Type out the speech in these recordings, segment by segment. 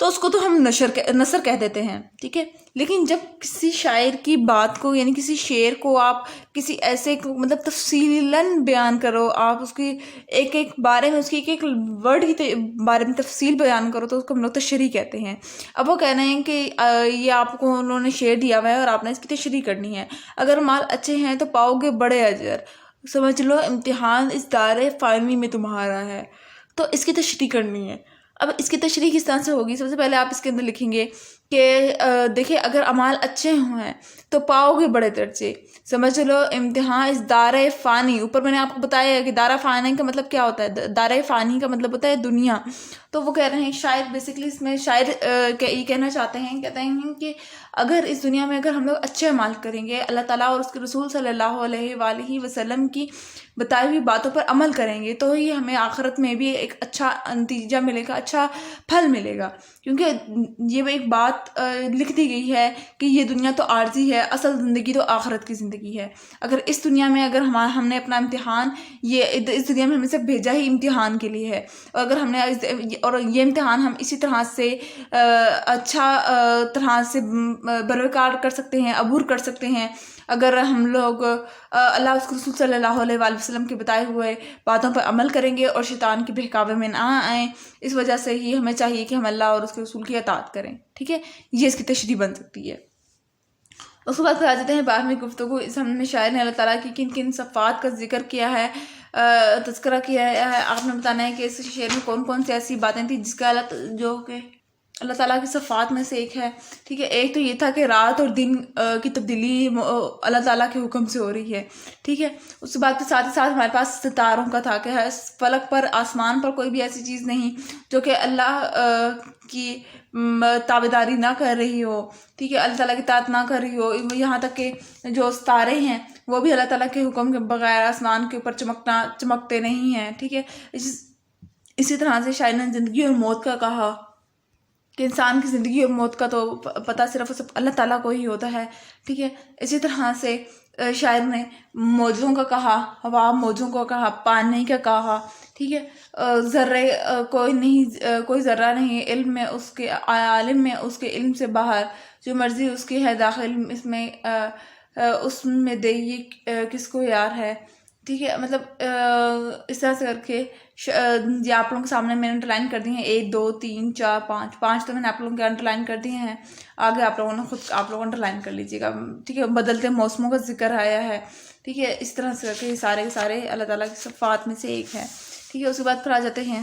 تو اس کو تو ہم نثر کہہ دیتے ہیں، ٹھیک ہے۔ لیکن جب کسی شاعر کی بات کو، یعنی کسی شعر کو آپ کسی ایسے مطلب تفصیلاً بیان کرو، آپ اس کی ایک ایک بارے میں، اس کی ایک ایک ورڈ کی بارے میں تفصیل بیان کرو، تو اس کو ہم لوگ تشریح کہتے ہیں۔ اب وہ کہنا ہے کہ یہ آپ کو انہوں نے شعر دیا ہوا ہے اور آپ نے اس کی تشریح کرنی ہے، اگر مال اچھے ہیں تو پاؤ گے بڑے اجر، سمجھ لو امتحان اس دار فانی میں تمہارا ہے، تو اس کی تشریح کرنی ہے۔ اب اس کی تشریح کس طرح سے ہوگی؟ سب سے پہلے آپ اس کے اندر لکھیں گے کہ دیکھیں اگر اعمال اچھے ہیں تو پاؤ گے بڑے درجے، سمجھ لو امتحان اس دار فانی، اوپر میں نے آپ کو بتایا ہے کہ دار فانی کا مطلب کیا ہوتا ہے، دار فانی کا مطلب ہوتا ہے دنیا۔ تو وہ کہہ رہے ہیں شاعر، بیسکلی اس میں شاعر یہ کہنا چاہتے ہیں، کہتے ہیں کہ اگر اس دنیا میں اگر ہم لوگ اچھے اعمال کریں گے، اللہ تعالیٰ اور اس کے رسول صلی اللہ علیہ وآلہ وسلم کی بتائی ہوئی باتوں پر عمل کریں گے، تو ہی ہمیں آخرت میں بھی ایک اچھا نتیجہ ملے گا، اچھا پھل ملے گا۔ کیونکہ یہ ایک بات لکھ دی گئی ہے کہ یہ دنیا تو عارضی ہے، اصل زندگی تو آخرت کی زندگی ہے۔ اگر اس دنیا میں اگر ہم نے اپنا امتحان، اس دنیا میں ہمیں سے بھیجا ہی امتحان کے لیے ہے، اور اگر ہم نے اور یہ امتحان ہم اسی طرح سے اچھا طرح سے بروکار کر سکتے ہیں، عبور کر سکتے ہیں، اگر ہم لوگ اللہ اس کے رسول صلی اللہ علیہ وآلہ وسلم کے بتائے ہوئے باتوں پر عمل کریں گے اور شیطان کے بہکاوے میں نہ آئیں۔ اس وجہ سے ہی ہمیں چاہیے کہ ہم اللہ اور اس کے رسول کی اطاعت کریں، ٹھیک ہے۔ یہ اس کی تشریح بن سکتی ہے۔ اس کے بعد پھر آ جاتے ہیں 12ویں گفتگو۔ اس ہم نے شاعر نے اللہ تعالیٰ کی کن کن صفات کا ذکر کیا ہے، تذکرہ کیا ہے۔ آپ نے بتانا ہے کہ اس شعر میں کون کون سی ایسی باتیں تھیں جس کا جو کہ اللہ تعالیٰ کی صفات میں سے ایک ہے، ٹھیک ہے۔ ایک تو یہ تھا کہ رات اور دن کی تبدیلی اللہ تعالیٰ کے حکم سے ہو رہی ہے، ٹھیک ہے۔ اس کے بعد ساتھ ہی ساتھ ہمارے پاس ستاروں کا تھا کہ فلک پر، آسمان پر کوئی بھی ایسی چیز نہیں جو کہ اللہ کی تابعداری نہ کر رہی ہو، ٹھیک ہے، اللہ تعالیٰ کی اطاعت نہ کر رہی ہو۔ یہاں تک کہ جو ستارے ہیں وہ بھی اللہ تعالیٰ کے حکم کے بغیر آسمان کے اوپر چمکتے نہیں ہیں، ٹھیک ہے۔ اسی طرح سے شاعر نے زندگی اور موت کا کہا کہ انسان کی زندگی اور موت کا تو پتہ صرف اللہ تعالیٰ کو ہی ہوتا ہے، ٹھیک ہے۔ اسی طرح سے شاعر نے موجوں کا کہا، ہوا موجوں کو کہا، پانی کا کہا، ٹھیک ہے۔ ذرے کوئی ذرہ نہیں علم میں اس کے، عالم میں اس کے علم سے باہر، جو مرضی اس کی ہے داخل اس میں دے، یہ کس کو یار ہے، ٹھیک ہے۔ مطلب اس طرح سے کر کے یہ آپ لوگوں کے سامنے میں نے انڈرلائن کر دی ہیں، 1 2 3 4 5 تو میں نے آپ لوگوں کے انڈرلائن کر دیے ہیں۔ آگے آپ لوگوں نے خود آپ لوگ انڈرلائن کر لیجیے گا، ٹھیک ہے۔ بدلتے موسموں کا ذکر آیا ہے، ٹھیک ہے۔ اس طرح سے کر کے سارے کے سارے اللہ تعالیٰ کی صفات میں سے ایک ہے، ٹھیک ہے۔ اس کے بعد پھر آ جاتے ہیں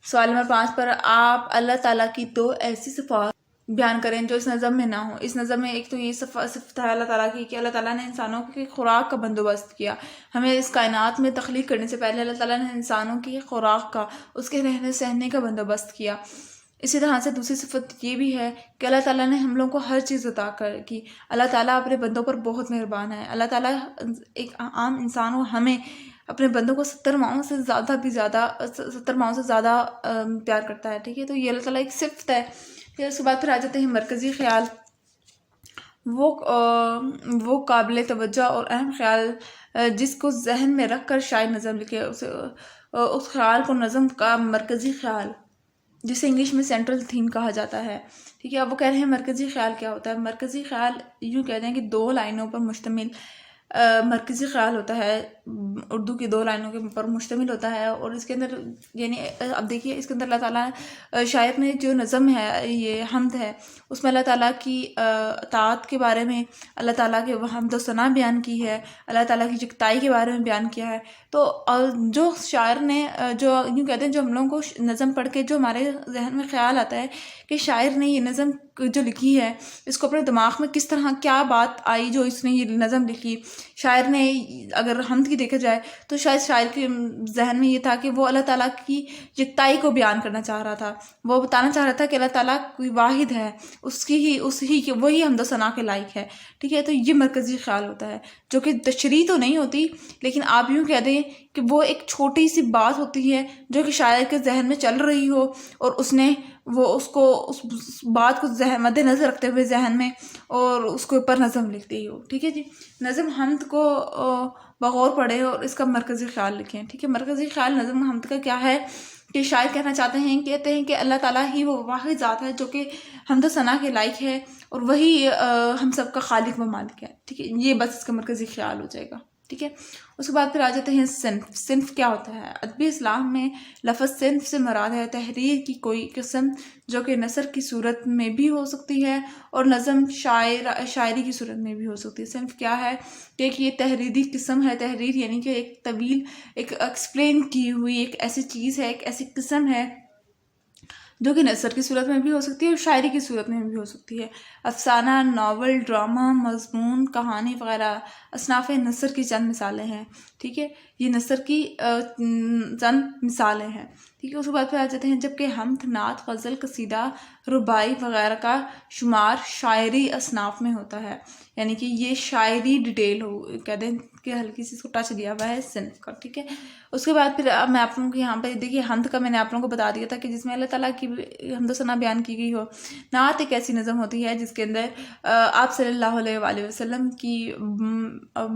سوال نمبر 5 پر۔ آپ اللہ تعالیٰ کی تو ایسی صفات بیان کریں جو اس نظم میں نہ ہو۔ اس نظم میں ایک تو یہ صفت ہے اللہ تعالیٰ کی کہ اللہ تعالیٰ نے انسانوں کی خوراک کا بندوبست کیا۔ ہمیں اس کائنات میں تخلیق کرنے سے پہلے اللہ تعالیٰ نے انسانوں کی خوراک کا، اس کے رہنے سہنے کا بندوبست کیا۔ اسی طرح سے دوسری صفت یہ بھی ہے کہ اللہ تعالیٰ نے ہم لوگوں کو ہر چیز عطا کی۔ اللہ تعالیٰ اپنے بندوں پر بہت مہربان ہے۔ اللہ تعالیٰ ایک عام انسان و ہمیں اپنے بندوں کو 70 ماؤں سے زیادہ پیار کرتا ہے، ٹھیک ہے۔ تو یہ اللہ تعالیٰ ایک صفت ہے۔ پھر اس کے بعد پھر آ جاتے ہیں مرکزی خیال، وہ قابل توجہ اور اہم خیال جس کو ذہن میں رکھ کر شاعر نظم لکھے، اس خیال کو نظم کا مرکزی خیال، جسے انگلش میں سینٹرل تھیم کہا جاتا ہے، ٹھیک ہے۔ اب وہ کہہ رہے ہیں مرکزی خیال کیا ہوتا ہے۔ مرکزی خیال یوں کہتے ہیں کہ 2 لائنوں پر مشتمل مرکزی خیال ہوتا ہے، اردو کی 2 لائنوں کے پر مشتمل ہوتا ہے، اور اس کے اندر یعنی اب دیکھیے اس کے اندر اللہ تعالیٰ شاعر نے جو نظم ہے، یہ حمد ہے، اس میں اللہ تعالیٰ کی اطاعت کے بارے میں، اللہ تعالیٰ کے حمد و ثنا بیان کی ہے، اللہ تعالیٰ کی یکتائی کے بارے میں بیان کیا ہے۔ تو جو شاعر نے جو یوں کہتے ہیں، جو ہم لوگوں کو نظم پڑھ کے جو ہمارے ذہن میں خیال آتا ہے کہ شاعر نے یہ نظم جو لکھی ہے، اس کو اپنے دماغ میں کس طرح کیا بات آئی جو اس نے یہ نظم لکھی۔ شاعر نے اگر حمد کی دیکھا جائے تو شاید شاعر کے ذہن میں یہ تھا کہ وہ اللہ تعالیٰ کی یکتائی کو بیان کرنا چاہ رہا تھا، وہ بتانا چاہ رہا تھا کہ اللہ تعالیٰ کوئی واحد ہے، وہی حمد و ثنا کے لائق ہے، ٹھیک ہے۔ تو یہ مرکزی خیال ہوتا ہے، جو کہ تشریح تو نہیں ہوتی، لیکن آپ یوں کہہ دیں کہ وہ ایک چھوٹی سی بات ہوتی ہے جو کہ شاعر کے ذہن میں چل رہی ہو، اور اس بات کو مد نظر رکھتے ہوئے ذہن میں، اور اس کے اوپر نظم لکھتی ہو، ٹھیک ہے جی۔ نظم حمد کو بغور پڑھے اور اس کا مرکزی خیال لکھیں، ٹھیک ہے۔ مرکزی خیال نظم حمد کا کیا ہے کہ شاعر کہنا کہتے ہیں کہ اللہ تعالیٰ ہی وہ واحد ذات ہے جو کہ حمد و ثنا کے لائق ہے، اور وہی ہم سب کا خالق و مالک ہے، ٹھیک ہے. یہ بس اس کا مرکزی خیال ہو جائے گا، ٹھیک ہے. اس کے بعد پھر آ جاتے ہیں صنف. صنف کیا ہوتا ہے؟ ادبی اسلام میں لفظ صنف سے مراد ہے تحریر کی کوئی قسم جو کہ نثر کی صورت میں بھی ہو سکتی ہے اور نظم شاعری کی صورت میں بھی ہو سکتی ہے. صنف کیا ہے؟ کہ یہ تحریری قسم ہے. تحریر یعنی کہ ایک طویل، ایک ایکسپلین کی ہوئی ایک ایسی چیز ہے، ایک ایسی قسم ہے جو کہ نثر کی صورت میں بھی ہو سکتی ہے اور شاعری کی صورت میں بھی ہو سکتی ہے. افسانہ، ناول، ڈرامہ، مضمون، کہانی وغیرہ اصناف نثر کی چند مثالیں ہیں، ٹھیک ہے. یہ نثر کی چند مثالیں ہیں، ٹھیک ہے. اس کے بعد پھر آ جاتے ہیں جبکہ حمد، نعت، غزل، قصیدہ، رباعی وغیرہ کا شمار شاعری اصناف میں ہوتا ہے. یعنی کہ یہ شاعری ڈیٹیل ہو، کہتے ہیں کہ ہلکی سی اس کو ٹچ دیا ہوا ہے صنف کا، ٹھیک ہے. اس کے بعد پھر اب میں آپ لوگوں کو یہاں پہ دیکھیے حمد کا میں نے آپ لوگوں کو بتا دیا تھا کہ جس میں اللہ تعالیٰ کی حمد و ثنا بیان کی گئی ہو. نعت ایک ایسی نظم ہوتی ہے جس کے اندر آپ صلی اللہ علیہ وآلہ وسلم کی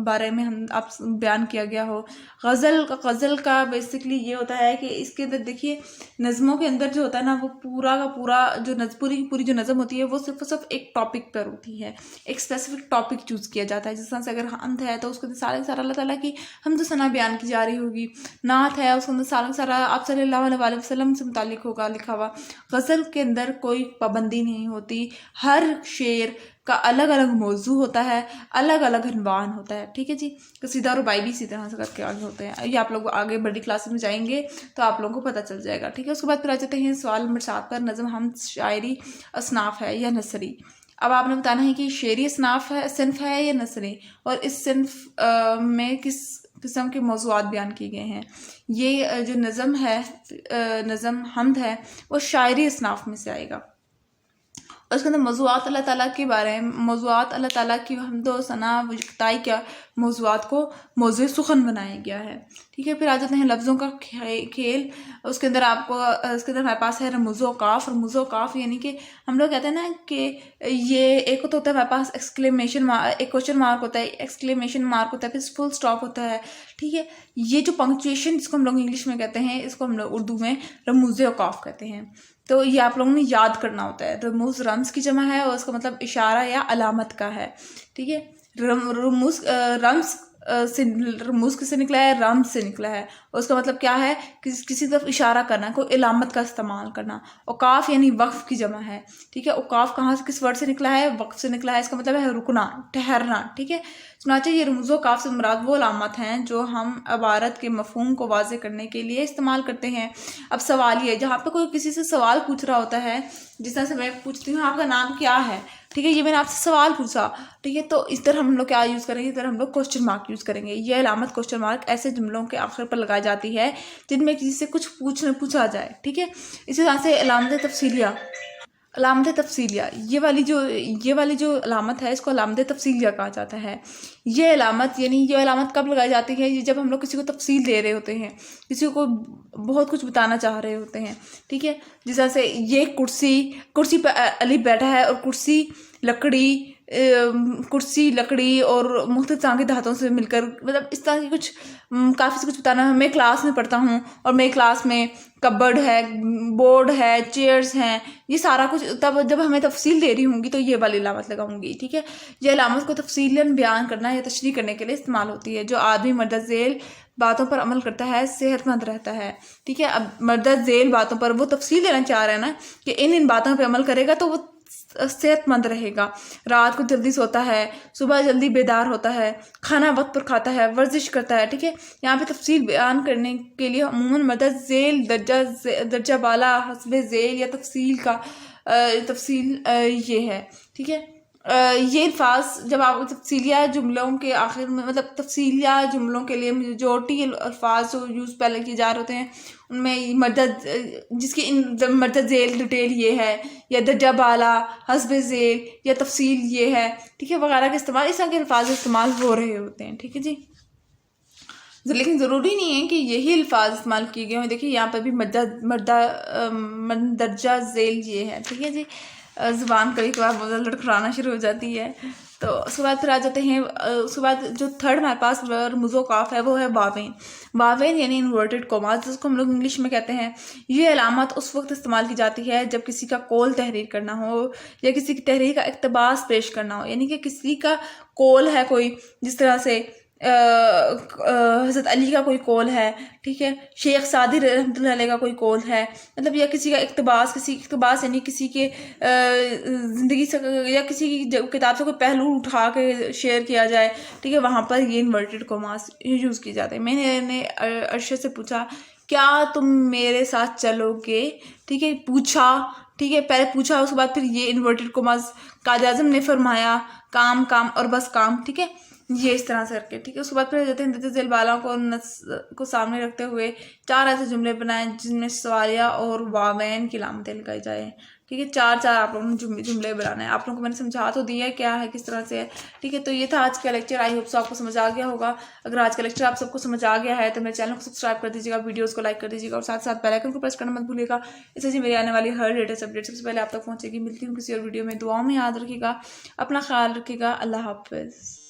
بارے میں آپ بیان کیا گیا ہو. غزل کا بیسکلی یہ ہوتا ہے کہ اس کے اندر دیکھیے نظموں کے اندر جو ہوتا ہے نا، وہ پورا کا پورا جو پوری کی پوری جو نظم ہوتی ہے وہ صرف ایک ٹاپک پر ہوتی ہے، ایک اسپیسیفک ٹاپک چوز کیا جاتا ہے. جس طرح سے اگر حمد ہے تو اس کے اندر سارا اللہ تعالیٰ کی حمد و ثنا بیان کی جا رہی ہوگی. نعت ہے، اس کے اندر سارا آپ صلی اللہ علیہ وآلہ وسلم سے متعلق ہوگا لکھا ہوا. غزل کے اندر کوئی پابندی نہیں ہوتی، ہر شعر کا الگ الگ موضوع ہوتا ہے، الگ الگ عنوان ہوتا ہے، ٹھیک ہے جی. قصیدہ اور رباعی بھی اسی طرح سے کر کے آگے ہوتے ہیں. یہ آپ لوگ آگے بڑی کلاسز میں جائیں گے تو آپ لوگوں کو پتہ چل جائے گا، ٹھیک ہے. اس کے بعد پھر آ جاتے ہیں سوال نمبر 7 پر. نظم حمد شاعری اصناف ہے یا نثری؟ اب آپ نے بتانا ہے کہ شعری صنف ہے یا نثری، اور اس صنف میں کس قسم کے موضوعات بیان کیے گئے ہیں. یہ جو نظم ہے، نظم حمد ہے، وہ شاعری اصناف میں سے آئے گا. اور اس کے اندر موضوعات اللہ تعالیٰ کے بارے میں، موضوعات اللہ تعالیٰ کی حمد و ثنا و یکتائی کیا موضوعات کو موضوع سخن بنایا گیا ہے، ٹھیک ہے. پھر آ جاتے ہیں لفظوں کا کھیل. اس کے اندر ہمارے پاس ہے رموز و قاف. رموز و قاف یعنی کہ ہم لوگ کہتے ہیں نا کہ یہ ایک تو ہوتا ہے ہمارے پاس ایکسکلیمیشن مارک، ایک کوشچن مارک ہوتا ہے، ایکسکلیمیشن مارک ہوتا ہے، پھر فل اسٹاپ ہوتا ہے، ٹھیک ہے. یہ جو پنکچویشن جس کو ہم لوگ انگلش میں کہتے ہیں، اس کو ہم لوگ اردو میں رموز و قاف کہتے ہیں. تو یہ آپ لوگوں نے یاد کرنا ہوتا ہے. رموز رمز کی جمع ہے اور اس کا مطلب اشارہ یا علامت کا ہے، ٹھیک ہے. رموز کس سے نکلا ہے؟ رمز سے نکلا ہے، اور اس کا مطلب کیا ہے؟ کسی طرف اشارہ کرنا، کوئی علامت کا استعمال کرنا. اوقاف یعنی وقف کی جمع ہے، ٹھیک ہے. اوقاف کہاں سے، کس ورڈ سے نکلا ہے؟ وقف سے نکلا ہے. اس کا مطلب ہے رکنا، ٹھہرنا، ٹھیک ہے. چنانچہ یہ رموز و قاف سے مراد وہ علامات ہیں جو ہم عبارت کے مفہوم کو واضح کرنے کے لیے استعمال کرتے ہیں. اب سوال یہ، جہاں پہ کوئی کسی سے سوال پوچھ رہا ہوتا ہے، جس طرح سے میں پوچھتی ہوں آپ کا نام کیا ہے، ٹھیک ہے، یہ میں نے آپ سے سوال پوچھا، ٹھیک ہے، تو اس طرح ہم لوگ کیا یوز کریں گے؟ اس طرح ہم لوگ کوسچن مارک یوز کریں گے. یہ علامت کوسچن مارک ایسے جملوں کے آخر پر لگائی جاتی ہے جن میں کسی سے کچھ پوچھا جائے، ٹھیک ہے. اسی طرح سے علامت تفصیلیہ، یہ والی جو علامت ہے، اس کو علامت تفصیلیہ کہا جاتا ہے. یہ علامت کب لگائی جاتی ہے؟ یہ جب ہم لوگ کسی کو تفصیل دے رہے ہوتے ہیں، کسی کو بہت کچھ بتانا چاہ رہے ہوتے ہیں، ٹھیک ہے. جس طرح سے یہ کرسی پہ علی بیٹھا ہے، اور کرسی لکڑی اور مختلف طرح کے دھاتوں سے مل کر، مطلب اس طرح کی کافی سے کچھ بتانا ہے. میں کلاس میں پڑھتا ہوں اور میری کلاس میں کبرڈ ہے، بورڈ ہے، چیئرز ہیں، یہ سارا کچھ. تب جب ہمیں تفصیل دے رہی ہوں گی تو یہ والی علامت لگاؤں گی، ٹھیک ہے. یہ علامت کو تفصیلاً بیان کرنا یا تشریح کرنے کے لیے استعمال ہوتی ہے. جو آدمی مندرجہ ذیل باتوں پر عمل کرتا ہے صحت مند رہتا ہے، ٹھیک ہے. اب مندرجہ ذیل باتوں پر وہ تفصیل دینا چاہ رہے ہیں نا کہ ان باتوں پہ عمل کرے گا تو وہ صحت مند رہے گا. رات کو جلدی سوتا ہے، صبح جلدی بیدار ہوتا ہے، کھانا وقت پر کھاتا ہے، ورزش کرتا ہے، ٹھیک ہے. یہاں پہ تفصیل بیان کرنے کے لیے عموماً مندرجہ ذیل، درجہ بالا، حسب ذیل یا تفصیل یہ ہے، ٹھیک ہے. یہ الفاظ جب آپ تفصیلیہ جملوں کے آخر میں، مطلب تفصیلیہ جملوں کے لیے میجورٹی الفاظ جو یوز پہلے کیے جا رہے ہوتے ہیں، ان میں جس کی مندرجہ ذیل ڈیٹیل یہ ہے، یا درجہ بالا، حسب ذیل یا تفصیل یہ ہے، ٹھیک ہے، وغیرہ کے استعمال، اس طرح کے الفاظ استعمال ہو رہے ہوتے ہیں، ٹھیک ہے جی. لیکن ضروری نہیں ہے کہ یہی الفاظ استعمال کیے گئے ہوں. دیکھیے یہاں پہ بھی مندرجہ ذیل یہ ہے، ٹھیک ہے جی. زبان کبھی کبھار بہت لڑکھڑانا شروع ہو جاتی ہے. تو اس کے بعد پھر آ جاتے ہیں اس کے بعد جو تھرڈ ہمارے پاس رموز و قاف ہے وہ ہے واوین. واوین یعنی انورٹڈ کوماز جس کو ہم لوگ انگلش میں کہتے ہیں. یہ علامت اس وقت استعمال کی جاتی ہے جب کسی کا قول تحریر کرنا ہو یا کسی کی تحریر کا اقتباس پیش کرنا ہو. یعنی کہ کسی کا قول ہے کوئی، جس طرح سے حضرت علی کا کوئی قول ہے، ٹھیک ہے، شیخ سعدی رحمۃ اللہ علیہ کا کوئی قول ہے، مطلب یا کسی کا اقتباس یعنی کسی کے زندگی سے یا کسی کی کتاب سے کوئی پہلو اٹھا کے شیئر کیا جائے، ٹھیک ہے، وہاں پر یہ انورٹڈ کوماس یوز کی جاتے ہیں. میں نے ارشد سے پوچھا کیا تم میرے ساتھ چلو گے، ٹھیک ہے، پوچھا، ٹھیک ہے، پہلے پوچھا، اس کے بعد پھر یہ انورٹڈ کوماس قائد اعظم نے فرمایا کام کام اور بس کام، ٹھیک ہے، یہ اس طرح سے کر کے، ٹھیک ہے. اس کے بعد پھر جاتے ہیں ذیل بالا کو سامنے رکھتے ہوئے 4 ایسے جملے بنائیں جن میں سوالیہ اور واوین کی علامتیں لگائی جائیں، ٹھیک ہے. 4 آپ لوگوں نے جملے بنانا ہے. آپ لوگوں کو میں نے سمجھا تو دیا ہے کیا ہے، کس طرح سے ہے، ٹھیک ہے. تو یہ تھا آج کا لیکچر. آئی ہوپ سو آپ کو سمجھ آ گیا ہوگا. اگر آج کا لیکچر آپ سب کو سمجھ آ گیا ہے تو میرے چینل کو سبسکرائب کر دیجیے گا، ویڈیوز کو لائک کر دیجیے گا اور ساتھ ساتھ بیل آئیکن کو پریس کرنا مت بھولیے گا. اس سے میری آنے والی ہر لیٹسٹ اپڈیٹ سب سے پہلے آپ تک پہنچے گی. ملتی ہوں کسی اور ویڈیو میں. دعاؤں میں یاد رکھیے گا، اپنا خیال رکھیے گا. اللہ حافظ.